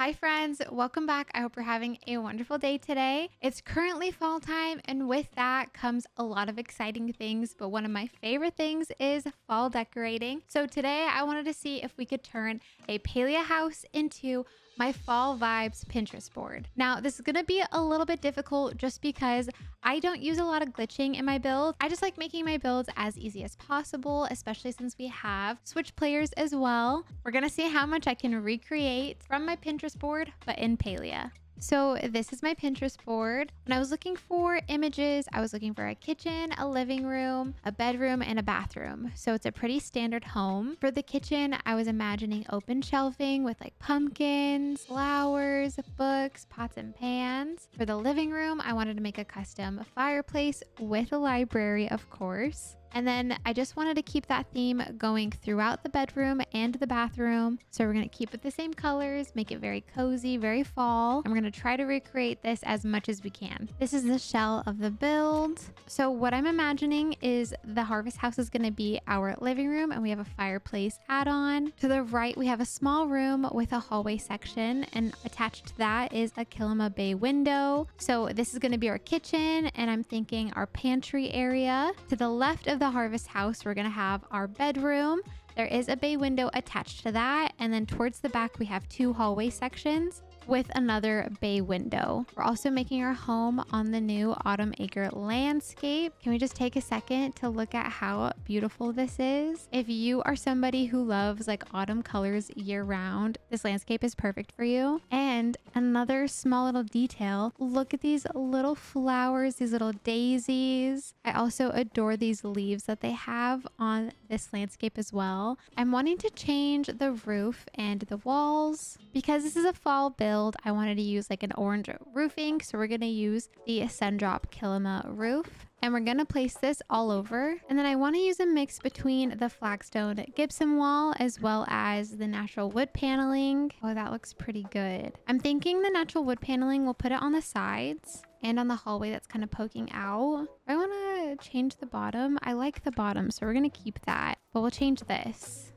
Hi friends, welcome back. I hope you're having a wonderful day today. It's currently fall time and with that comes a lot of exciting things, but one of my favorite things is fall decorating. So today I wanted to see if we could turn a Palia house into my fall vibes Pinterest board. Now this is going to be a little bit difficult just because I don't use a lot of glitching in my build. I just like making my builds as easy as possible, especially since we have Switch players as well. We're going to see how much I can recreate from my Pinterest board, but in Palia. So this is my Pinterest board. When I was looking for images, I was looking for a kitchen, a living room, a bedroom, and a bathroom. So it's a pretty standard home. For the kitchen, I was imagining open shelving with like pumpkins, flowers, books, pots and pans. For the living room, I wanted to make a custom fireplace with a library, of course. And then I just wanted to keep that theme going throughout the bedroom and the bathroom. So we're going to keep it the same colors, make it very cozy, very fall. And we're going to try to recreate this as much as we can. This is the shell of the build. So what I'm imagining is the harvest house is going to be our living room and we have a fireplace add-on. To the right, we have a small room with a hallway section, and attached to that is a Kilima bay window. So this is going to be our kitchen, and I'm thinking our pantry area. To the left of the harvest house, we're going to have our bedroom. There is a bay window attached to that, and then towards the back we have two hallway sections with another bay window. We're also making our home on the new Autumn Acre landscape. Can we just take a second to look at how beautiful this is? If you are somebody who loves like autumn colors year round, this landscape is perfect for you. And another small little detail, look at these little flowers, these little daisies. I also adore these leaves that they have on this landscape as well. I'm wanting to change the roof and the walls because this is a fall build. I wanted to use like an orange roofing, so we're going to use the Sundrop Kilima roof, and we're going to place this all over. And then I want to use a mix between the flagstone gypsum wall as well as the natural wood paneling. Oh, that looks pretty good. I'm thinking the natural wood paneling, we'll put it on the sides and on the hallway that's kind of poking out. I want to change the bottom. I like the bottom, so we're going to keep that, but we'll change this.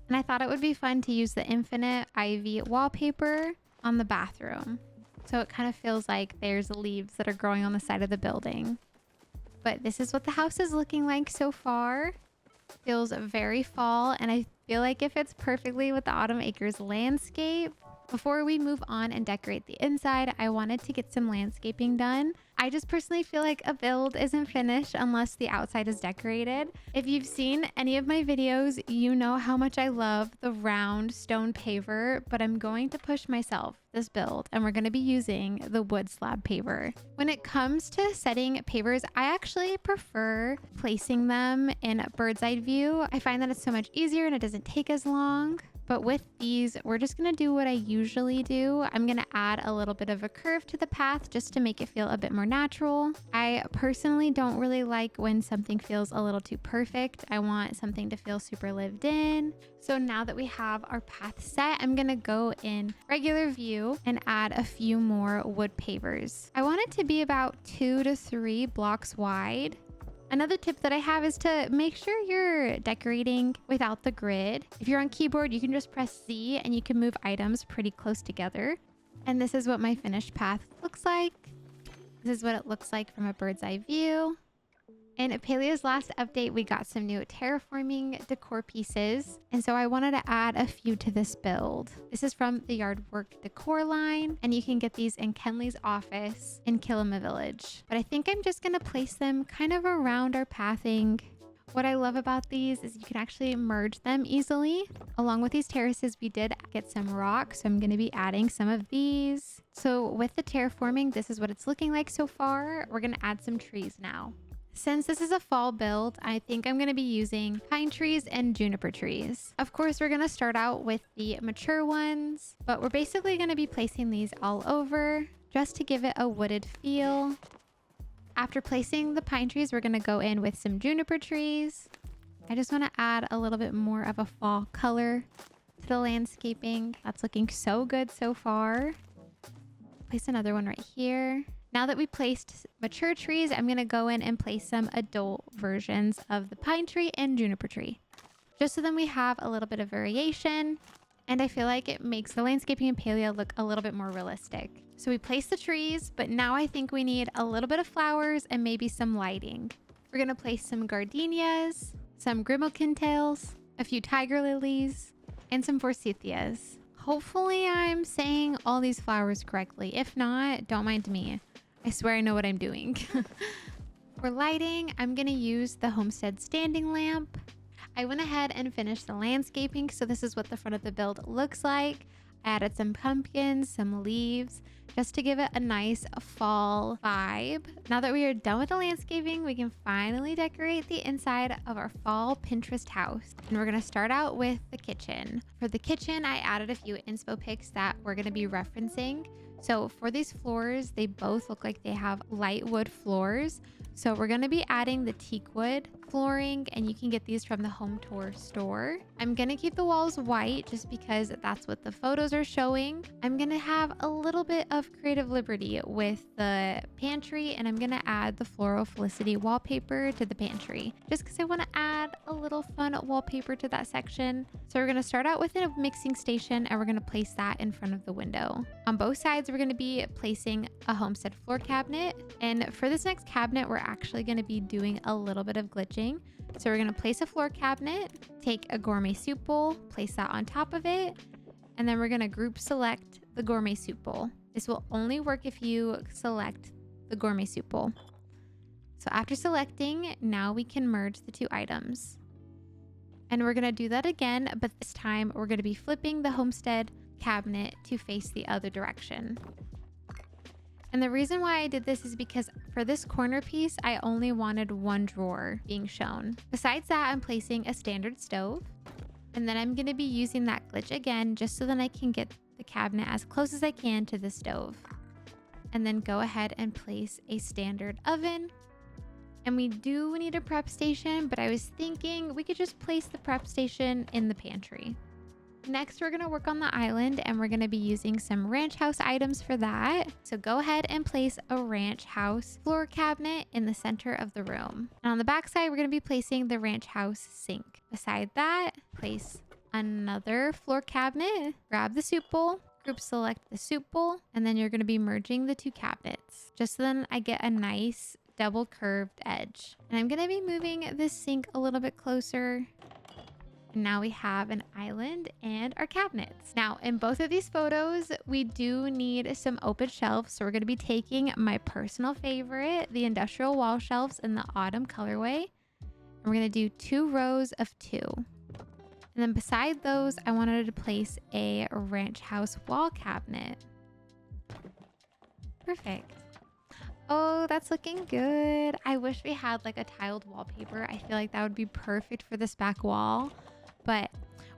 And I thought it would be fun to use the Infinite Ivy wallpaper on the bathroom, so it kind of feels like there's leaves that are growing on the side of the building. But this is what the house is looking like so far. Feels very fall, and I feel like it fits perfectly with the Autumn Acres landscape. Before we move on and decorate the inside, I wanted to get some landscaping done. I just personally feel like a build isn't finished unless the outside is decorated. If you've seen any of my videos, you know how much I love the round stone paver, but I'm going to push myself this build, and we're going to be using the wood slab paver. When it comes to setting pavers, I actually prefer placing them in bird's eye view. I find that it's so much easier and it doesn't take as long. But with these, we're just going to do what I usually do. I'm going to add a little bit of a curve to the path just to make it feel a bit more natural. I personally don't really like when something feels a little too perfect. I want something to feel super lived in. So now that we have our path set, I'm going to go in regular view and add a few more wood pavers. I want it to be about 2 to 3 blocks wide. Another tip that I have is to make sure you're decorating without the grid. If you're on keyboard, you can just press Z and you can move items pretty close together. And this is what my finished path looks like. This is what it looks like from a bird's eye view. In Palia's last update, we got some new terraforming decor pieces, and so I wanted to add a few to this build. This is from the Yard Work decor line, and you can get these in Kenley's office in Kilima Village. But I think I'm just going to place them kind of around our pathing. What I love about these is you can actually merge them easily. Along with these terraces, we did get some rocks, so I'm going to be adding some of these. So with the terraforming, this is what it's looking like so far. We're going to add some trees now. Since this is a fall build, I think I'm going to be using pine trees and juniper trees. Of course, we're going to start out with the mature ones, but we're basically going to be placing these all over just to give it a wooded feel. After placing the pine trees, we're going to go in with some juniper trees. I just want to add a little bit more of a fall color to the landscaping. That's looking so good so far. Place another one right here. Now that we placed mature trees, I'm going to go in and place some adult versions of the pine tree and juniper tree, just so then we have a little bit of variation. And I feel like it makes the landscaping in Palia look a little bit more realistic. So we placed the trees, but now I think we need a little bit of flowers and maybe some lighting. We're gonna place some gardenias, some grimalkintails, a few tiger lilies, and some forsythias. Hopefully I'm saying all these flowers correctly. If not, don't mind me. I swear I know what I'm doing. For lighting, I'm gonna use the Homestead standing lamp. I went ahead and finished the landscaping, so this is what the front of the build looks like. I added some pumpkins, some leaves, just to give it a nice fall vibe. Now that we are done with the landscaping, we can finally decorate the inside of our fall Pinterest house. And we're gonna start out with the kitchen. For the kitchen, I added a few inspo pics that we're gonna be referencing. So for these floors, they both look like they have light wood floors. So we're going to be adding the teak wood flooring, and you can get these from the home tour store. I'm going to keep the walls white just because that's what the photos are showing. I'm going to have a little bit of creative liberty with the pantry, and I'm going to add the Floral Felicity wallpaper to the pantry just because I want to add a little fun wallpaper to that section. So we're going to start out with a mixing station, and we're going to place that in front of the window. On both sides, we're going to be placing a Homestead floor cabinet, and for this next cabinet, we're actually going to be doing a little bit of glitching. So we're going to place a floor cabinet, take a gourmet soup bowl, place that on top of it, and then we're going to group select the gourmet soup bowl. This will only work if you select the gourmet soup bowl. So after selecting, now we can merge the two items. And we're going to do that again, but this time we're going to be flipping the Homestead cabinet to face the other direction. And the reason why I did this is because for this corner piece, I only wanted one drawer being shown. Besides that, I'm placing a standard stove. And then I'm going to be using that glitch again, just so that I can get the cabinet as close as I can to the stove. And then go ahead and place a standard oven. And we do need a prep station, but I was thinking we could just place the prep station in the pantry. Next, we're going to work on the island, and we're going to be using some ranch house items for that. So go ahead and place a ranch house floor cabinet in the center of the room. And on the back side, we're going to be placing the ranch house sink. Beside that, place another floor cabinet, grab the soup bowl, group select the soup bowl, and then you're going to be merging the two cabinets, just so then I get a nice double curved edge. And I'm going to be moving this sink a little bit closer. And now we have an island and our cabinets. Now, in both of these photos, we do need some open shelves. So we're going to be taking my personal favorite, the industrial wall shelves in the autumn colorway. And we're going to do 2 rows of 2. And then beside those, I wanted to place a ranch house wall cabinet. Perfect. Oh, that's looking good. I wish we had like a tiled wallpaper. I feel like that would be perfect for this back wall. But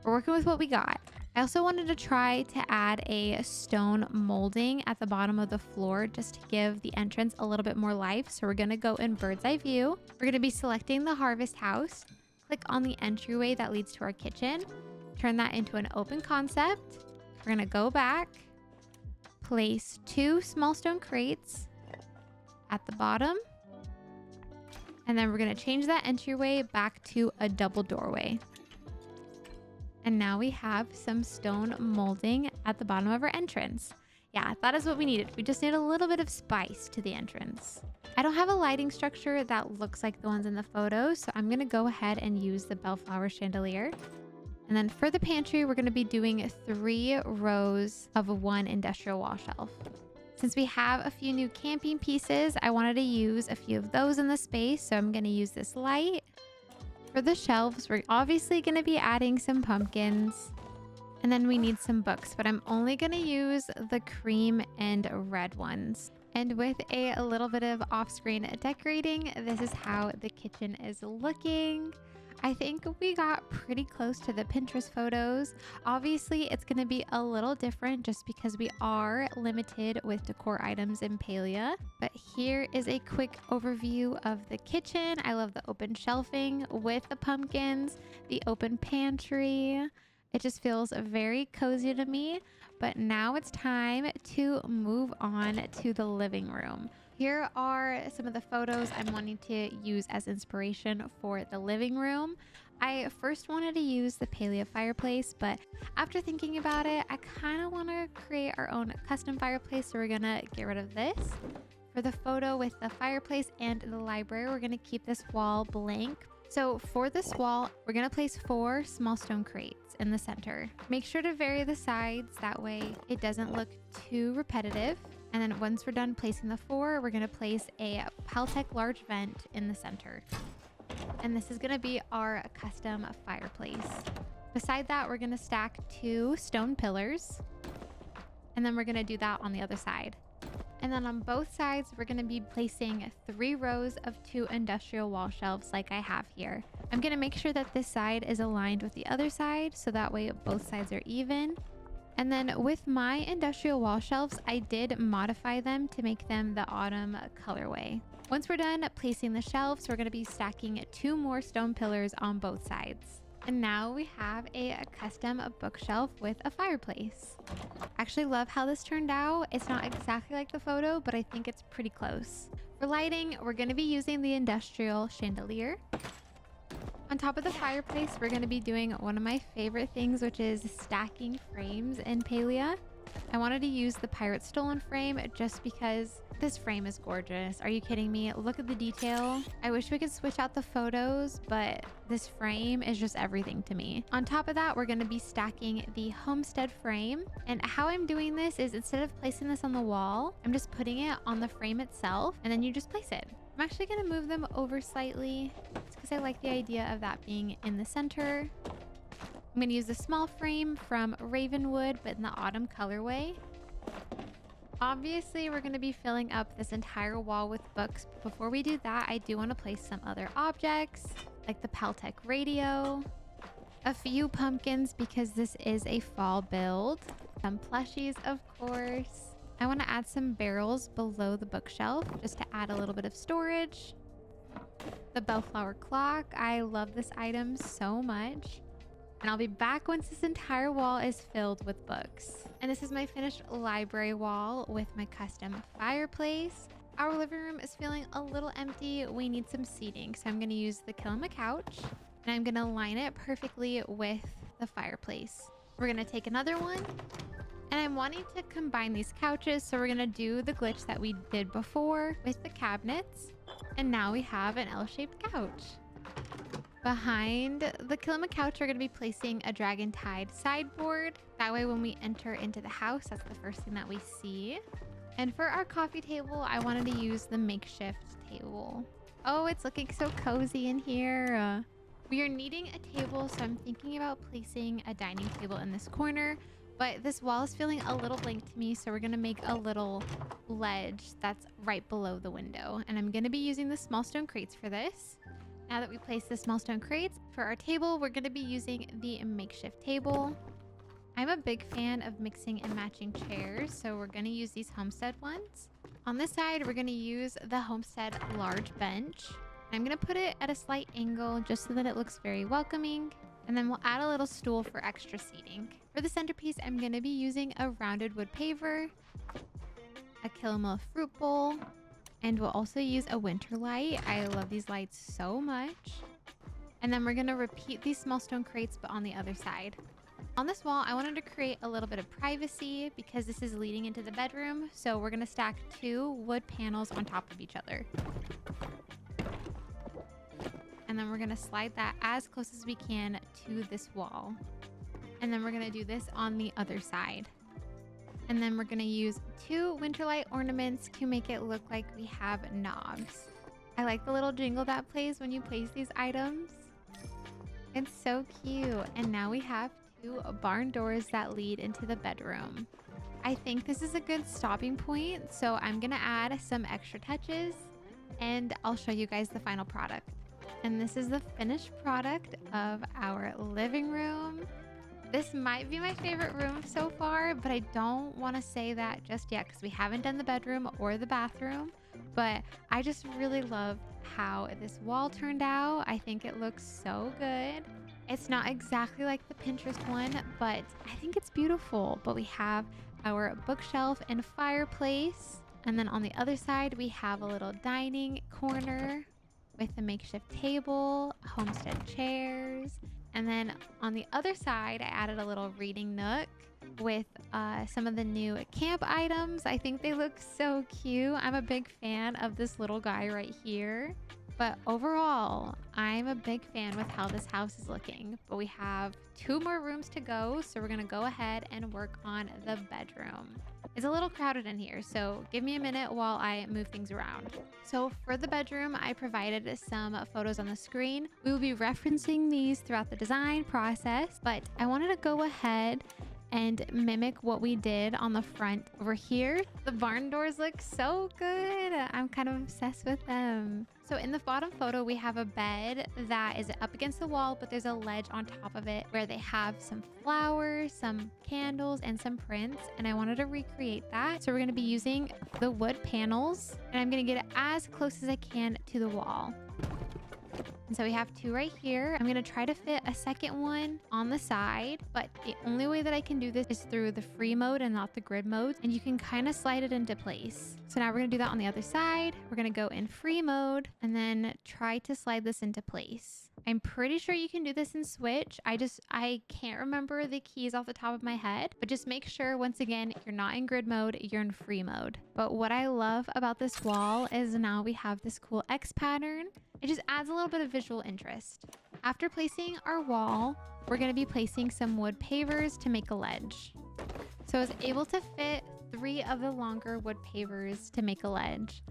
we're working with what we got. I also wanted to try to add a stone molding at the bottom of the floor just to give the entrance a little bit more life. So we're going to go in bird's eye view. We're going to be selecting the harvest house. Click on the entryway that leads to our kitchen. Turn that into an open concept. We're going to go back, place 2 small stone crates at the bottom. And then we're going to change that entryway back to a double doorway. And now we have some stone molding at the bottom of our entrance. Yeah, that is what we needed. We just need a little bit of spice to the entrance. I don't have a lighting structure that looks like the ones in the photos, so I'm gonna go ahead and use the bellflower chandelier. And then for the pantry, we're gonna be doing 3 rows of 1 industrial wall shelf. Since we have a few new camping pieces, I wanted to use a few of those in the space, so I'm gonna use this light. For the shelves, we're obviously going to be adding some pumpkins, and then we need some books, but I'm only going to use the cream and red ones. And with a little bit of off-screen decorating, this is how the kitchen is looking. I think we got pretty close to the Pinterest photos. Obviously, it's going to be a little different just because we are limited with decor items in Palia. But here is a quick overview of the kitchen. I love the open shelving with the pumpkins, the open pantry. It just feels very cozy to me. But now it's time to move on to the living room. Here are some of the photos I'm wanting to use as inspiration for the living room. I first wanted to use the Palia fireplace, but after thinking about it, I kind of want to create our own custom fireplace, so we're going to get rid of this. For the photo with the fireplace and the library, we're going to keep this wall blank. So for this wall, we're going to place 4 small stone crates in the center. Make sure to vary the sides, that way it doesn't look too repetitive. And then once we're done placing the 4, we're going to place a Paltec large vent in the center. And this is going to be our custom fireplace. Beside that, we're going to stack 2 stone pillars. And then we're going to do that on the other side. And then on both sides, we're going to be placing 3 rows of 2 industrial wall shelves like I have here. I'm going to make sure that this side is aligned with the other side, so that way both sides are even. And then with my industrial wall shelves, I did modify them to make them the autumn colorway. Once we're done placing the shelves, we're going to be stacking 2 more stone pillars on both sides. And now we have a custom bookshelf with a fireplace. I actually love how this turned out. It's not exactly like the photo, but I think it's pretty close. For lighting, we're going to be using the industrial chandelier. On top of the fireplace, we're going to be doing one of my favorite things, which is stacking frames in Palia. I wanted to use the Pirate Stolen frame just because this frame is gorgeous. Are you kidding me? Look at the detail. I wish we could switch out the photos, but this frame is just everything to me. On top of that, we're going to be stacking the Homestead frame. And how I'm doing this is, instead of placing this on the wall, I'm just putting it on the frame itself, and then you just place it. I'm actually going to move them over slightly just because I like the idea of that being in the center. I'm going to use a small frame from Ravenwood, but in the autumn colorway. Obviously, we're going to be filling up this entire wall with books. But before we do that, I do want to place some other objects, like the Paltec radio, a few pumpkins because this is a fall build, some plushies, of course. I want to add some barrels below the bookshelf just to add a little bit of storage. The bellflower clock. I love this item so much. And I'll be back once this entire wall is filled with books. And this is my finished library wall with my custom fireplace. Our living room is feeling a little empty. We need some seating. So I'm going to use the Kilima couch, and I'm going to line it perfectly with the fireplace. We're going to take another one, and I'm wanting to combine these couches. So we're going to do the glitch that we did before with the cabinets. And now we have an L-shaped couch. Behind the Kilima couch, we're going to be placing a Dragon Tide sideboard. That way when we enter into the house, that's the first thing that we see. And for our coffee table, I wanted to use the makeshift table. Oh, it's looking so cozy in here. We are needing a table, so I'm thinking about placing a dining table in this corner. But this wall is feeling a little blank to me, so we're going to make a little ledge that's right below the window. And I'm going to be using the small stone crates for this. Now that we place the small stone crates, for our table, we're going to be using the makeshift table. I'm a big fan of mixing and matching chairs, so we're going to use these Homestead ones. On this side, we're going to use the Homestead large bench. I'm going to put it at a slight angle just so that it looks very welcoming. And then we'll add a little stool for extra seating. For the centerpiece, I'm going to be using a rounded wood paver, a Kilima fruit bowl, and we'll also use a winter light. I love these lights so much. And then we're going to repeat these small stone crates, but on the other side. On this wall, I wanted to create a little bit of privacy because this is leading into the bedroom. So we're going to stack 2 wood panels on top of each other. And then we're going to slide that as close as we can to this wall. And then we're going to do this on the other side. And then we're going to use 2 winterlight ornaments to make it look like we have knobs. I like the little jingle that plays when you place these items. It's so cute. And now we have 2 barn doors that lead into the bedroom. I think this is a good stopping point, so I'm going to add some extra touches and I'll show you guys the final product. And this is the finished product of our living room. This might be my favorite room so far, but I don't want to say that just yet because we haven't done the bedroom or the bathroom. But I just really love how this wall turned out. I think it looks so good. It's not exactly like the Pinterest one, but I think it's beautiful. But we have our bookshelf and fireplace. And then on the other side, we have a little dining corner with a makeshift table, homestead chairs. And then on the other side, I added a little reading nook with some of the new camp items. I think they look so cute. I'm a big fan of this little guy right here. But overall, I'm a big fan with how this house is looking. But we have 2 more rooms to go, so we're gonna go ahead and work on the bedroom. It's a little crowded in here, so give me a minute while I move things around. So for the bedroom, I provided some photos on the screen. We will be referencing these throughout the design process, but I wanted to go ahead and mimic what we did on the front over here. The barn doors look so good. I'm kind of obsessed with them. So in the bottom photo, we have a bed that is up against the wall, but there's a ledge on top of it where they have some flowers, some candles, and some prints. And I wanted to recreate that. So we're gonna be using the wood panels, and I'm gonna get it as close as I can to the wall. And so we have 2 right here. I'm gonna try to fit a second one on the side, but the only way that I can do this is through the free mode and not the grid mode. And you can kind of slide it into place. So now we're gonna do that on the other side. We're gonna go in free mode and then try to slide this into place. I'm pretty sure you can do this in Switch. I can't remember the keys off the top of my head, but just make sure, once again, you're not in grid mode, you're in free mode. But what I love about this wall is now we have this cool X pattern. It just adds a little bit of visual interest. After placing our wall, we're gonna be placing some wood pavers to make a ledge. So I was able to fit 3 of the longer wood pavers to make a ledge.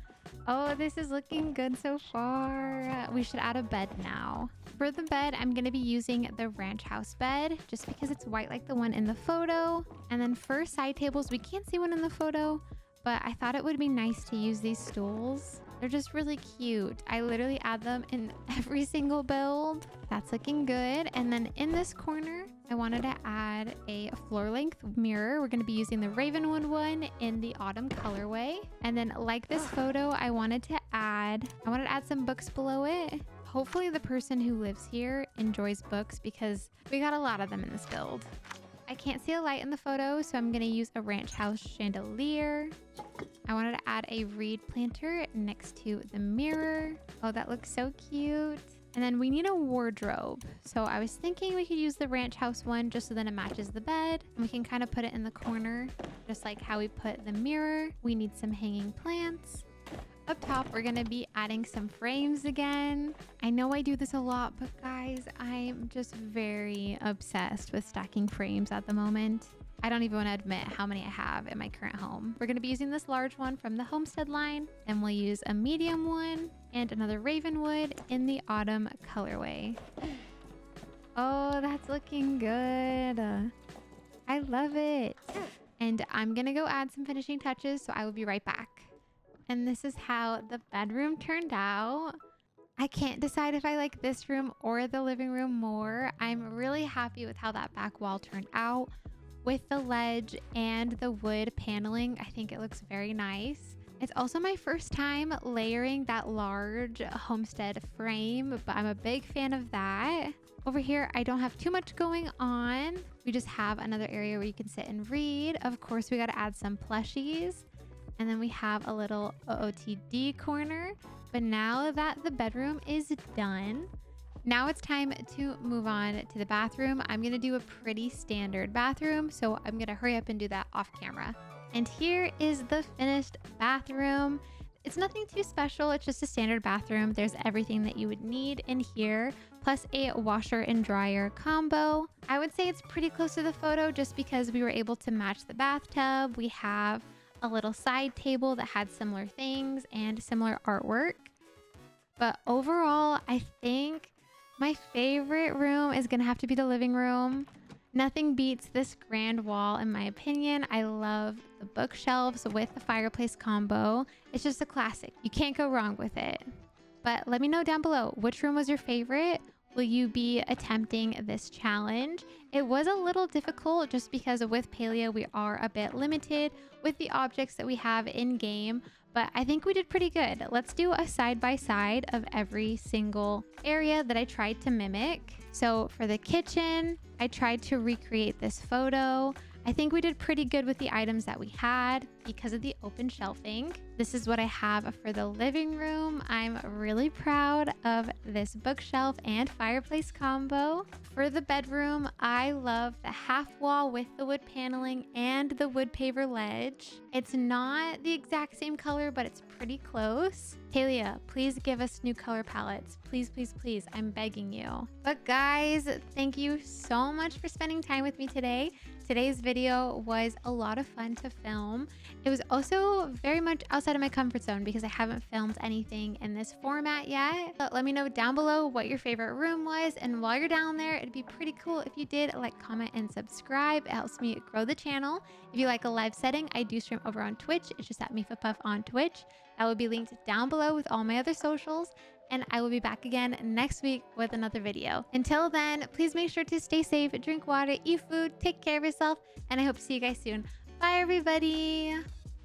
Oh, this is looking good so far. We should add a bed now. For the bed, I'm gonna be using the ranch house bed just because it's white like the one in the photo. And then for side tables, we can't see one in the photo, but I thought it would be nice to use these stools. They're just really cute. I literally add them in every single build. That's looking good. And then in this corner, I wanted to add a floor length mirror. We're gonna be using the Ravenwood one in the autumn colorway. And then like this photo, I wanted to add some books below it. Hopefully the person who lives here enjoys books because we got a lot of them in this build. I can't see a light in the photo, so I'm gonna use a ranch house chandelier. I wanted to add a reed planter next to the mirror. Oh, that looks so cute. And then we need a wardrobe. So I was thinking we could use the ranch house one just so then it matches the bed. And we can kind of put it in the corner, just like how we put the mirror. We need some hanging plants. Up top, we're gonna be adding some frames again. I know I do this a lot, but guys, I'm just very obsessed with stacking frames at the moment. I don't even want to admit how many I have in my current home. We're gonna be using this large one from the Homestead line, and we'll use a medium one and another Ravenwood in the autumn colorway. Oh, that's looking good. I love it. And I'm gonna go add some finishing touches, so I will be right back. And this is how the bedroom turned out. I can't decide if I like this room or the living room more. I'm really happy with how that back wall turned out. With the ledge and the wood paneling, I think it looks very nice. It's also my first time layering that large homestead frame, but I'm a big fan of that. Over here, I don't have too much going on. We just have another area where you can sit and read. Of course, we got to add some plushies. And then we have a little OOTD corner. But now that the bedroom is done, now it's time to move on to the bathroom. I'm gonna do a pretty standard bathroom, so I'm gonna hurry up and do that off camera. And here is the finished bathroom. It's nothing too special, it's just a standard bathroom. There's everything that you would need in here, plus a washer and dryer combo. I would say it's pretty close to the photo just because we were able to match the bathtub. We have a little side table that had similar things and similar artwork. But overall, I think my favorite room is gonna have to be the living room. Nothing beats this grand wall in my opinion. I love the bookshelves with the fireplace combo. It's just a classic. You can't go wrong with it. But let me know down below, which room was your favorite? Will you be attempting this challenge? It was a little difficult just because with Palia, we are a bit limited with the objects that we have in game, but I think we did pretty good. Let's do a side-by-side of every single area that I tried to mimic. So for the kitchen, I tried to recreate this photo. I think we did pretty good with the items that we had because of the open shelving. This is what I have for the living room. I'm really proud of this bookshelf and fireplace combo. For the bedroom, I love the half wall with the wood paneling and the wood paver ledge. It's not the exact same color, but it's pretty close. Palia, please give us new color palettes. Please, please, please. I'm begging you. But guys, thank you so much for spending time with me today. Today's video was a lot of fun to film. It was also very much outside of my comfort zone because I haven't filmed anything in this format yet. But let me know down below what your favorite room was. And while you're down there, it'd be pretty cool if you did like, comment, and subscribe. It helps me grow the channel. If you like a live setting, I do stream over on Twitch. It's just at MeFaPuff on Twitch. That will be linked down below with all my other socials. And I will be back again next week with another video. Until then, please make sure to stay safe, drink water, eat food, take care of yourself, and I hope to see you guys soon. Bye, everybody.